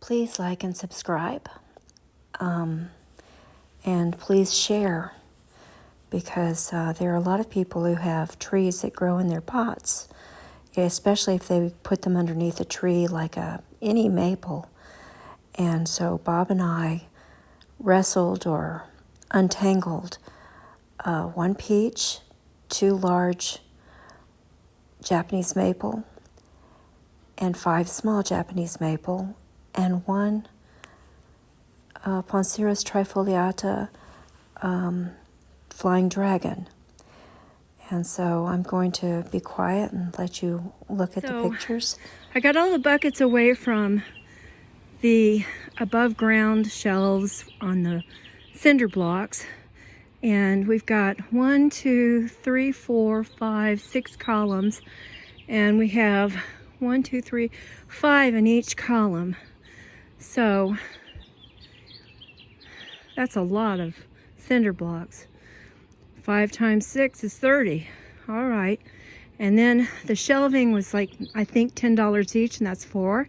Please like and subscribe. And please share, because there are a lot of people who have trees that grow in their pots, especially if they put them underneath a tree like any maple. And so Bob and I wrestled or untangled one peach, 2 large Japanese maple, and 5 small Japanese maple, and 1 Ponceros trifoliata flying dragon. And so I'm going to be quiet and let you look at the pictures. I got all the buckets away from the above ground shelves on the cinder blocks, and we've got 1, 2, 3, 4, 5, 6 columns, and we have 1, 2, 3, 5 in each column. So that's a lot of cinder blocks. 5 times 6 is 30. All right. And then the shelving was like, I think $10 each, and that's 4.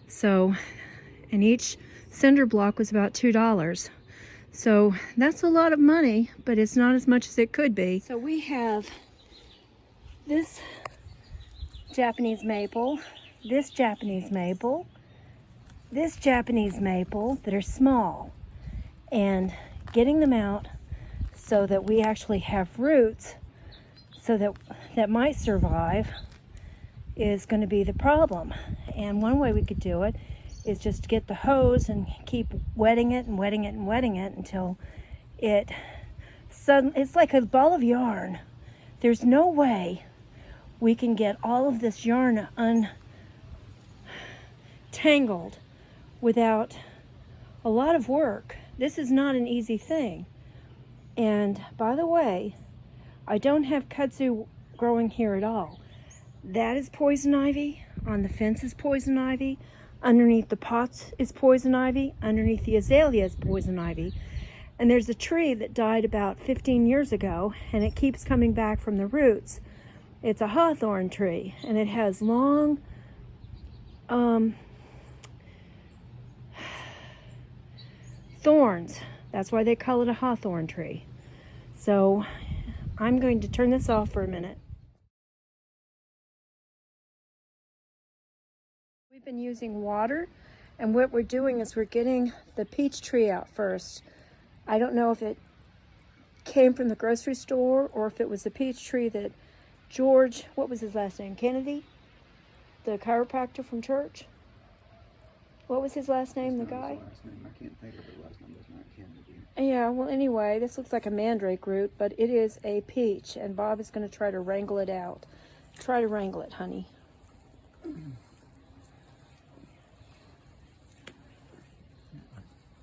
So, and each cinder block was about $2. So that's a lot of money, but it's not as much as it could be. So we have this Japanese maple, this Japanese maple, this Japanese maple that are small, and getting them out so that we actually have roots so that might survive is going to be the problem. And one way we could do it is just get the hose and keep wetting it and wetting it and wetting it until it's like a ball of yarn. There's no way we can get all of this yarn untangled without a lot of work. This is not an easy thing. And by the way, I don't have kudzu growing here at all. That is poison ivy. On the fence is poison ivy. Underneath the pots is poison ivy. Underneath the azalea is poison ivy. And there's a tree that died about 15 years ago, and it keeps coming back from the roots. It's a hawthorn tree, and it has long thorns. That's why they call it a hawthorn tree. So I'm going to turn this off for a minute. We've been using water, and what we're doing is we're getting the peach tree out first. I don't know if it came from the grocery store or if it was a peach tree that George, what was his last name? Kennedy? The chiropractor from church? What was his last name, the guy? I can't think of his last name. It's not Kennedy. Yeah, well, anyway, this looks like a mandrake root, but it is a peach, and Bob is going to try to wrangle it out. Try to wrangle it, honey.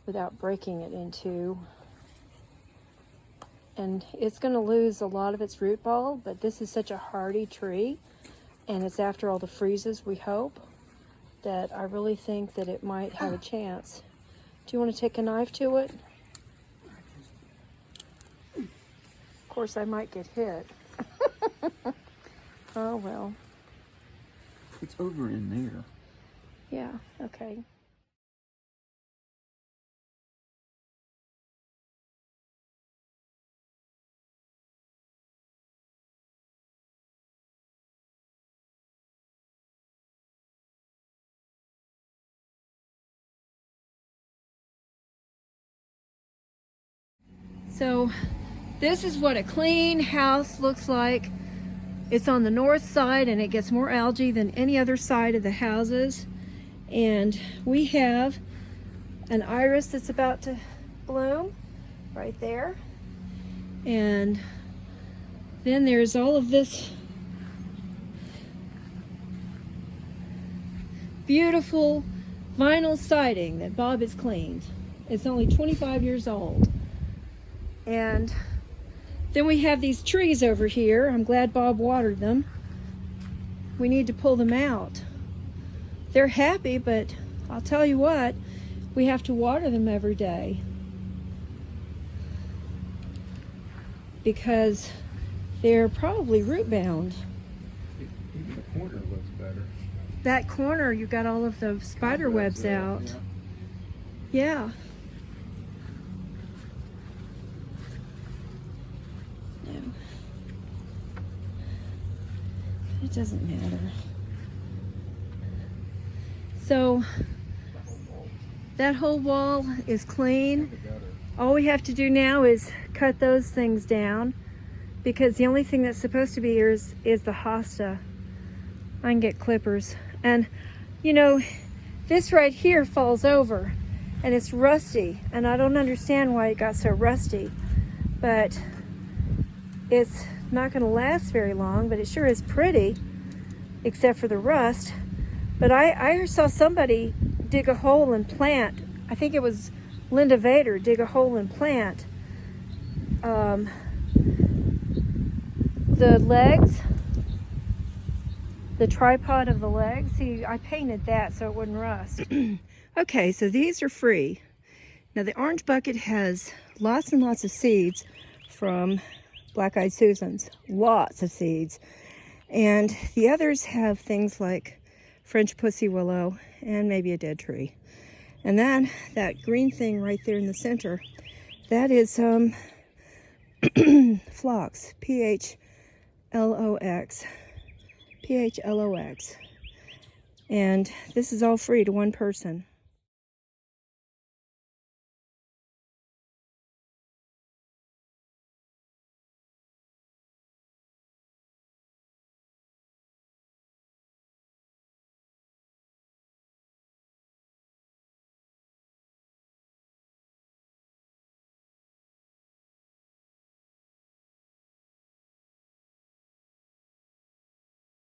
Without breaking it in two. And it's going to lose a lot of its root ball, but this is such a hardy tree, and it's after all the freezes, we hope, that I really think that it might have a chance. Do you want to take a knife to it? Of course, I might get hit. Oh, well. It's over in there. Yeah, okay. So this is what a clean house looks like. It's on the north side, and it gets more algae than any other side of the houses. And we have an iris that's about to bloom right there. And then there's all of this beautiful vinyl siding that Bob has cleaned. It's only 25 years old. And then we have these trees over here. I'm glad Bob watered them. We need to pull them out. They're happy, but I'll tell you what, we have to water them every day because they're probably root bound. Even the corner looks better. That corner, you got all of the spider webs out. Yeah. Yeah. No. It doesn't matter. So that whole wall is clean. All we have to do now is cut those things down, because the only thing that's supposed to be here is the hosta. I can get clippers. And you know, this right here falls over and it's rusty, and I don't understand why it got so rusty, but it's not going to last very long. But it sure is pretty, except for the rust. But I saw somebody dig a hole and plant, I think it was Linda Vader, dig a hole and plant the legs, the tripod of the legs. See, I painted that so it wouldn't rust. Okay, so these are free. Now the orange bucket has lots and lots of seeds from black-eyed Susans, lots of seeds. And the others have things like French pussy willow and maybe a dead tree. And then that green thing right there in the center, that is phlox, P-H-L-O-X. P-H-L-O-X. And this is all free to one person.